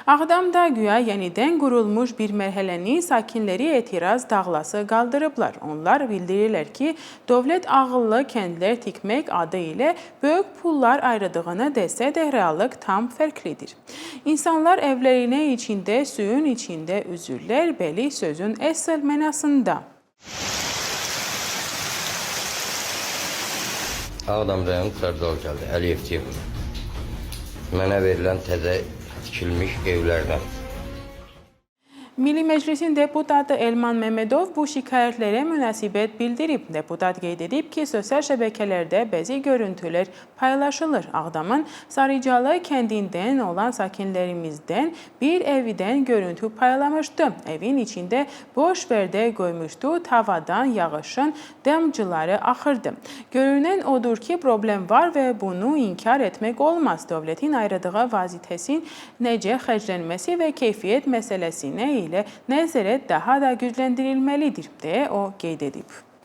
Ağdamda güya yenidən qurulmuş bir mərhələni sakinləri etiraz dağlası qaldırıblar. Onlar bildirirlər ki, dövlət ağıllı kəndlər tikmək adı ilə böyük pullar ayrıdığını desə də reallıq tam fərqlidir. İnsanlar evlərinə içində, suyun içində üzürlər, belə sözün əsl mənasında. Ağdam rayon Sərdal gəldi, Əliyev TV. Mənə verilən təzə tikilmiş evlərdən. Milli Məclisin deputatı Elman Məmmədov bu şikayətlərə münasibət bildirib. Deputat qeyd edib ki, sosial şəbəkələrdə bəzi görüntülər paylaşılır. Ağdamın Sarıcalı kəndindən olan sakinlərimizdən bir evdən görüntü paylamışdı. Evin içində boş vərdə qoymuşdu, tavadan yağışın damcıları axırdı. Görünən odur ki, problem var və bunu inkar etmək olmaz. Dövlətin ayrıdığı vazitəsin necə xərclənməsi və keyfiyyət məsələsinə ilə nəzarət daha da gücləndirilməlidir, deyə o qeyd edib.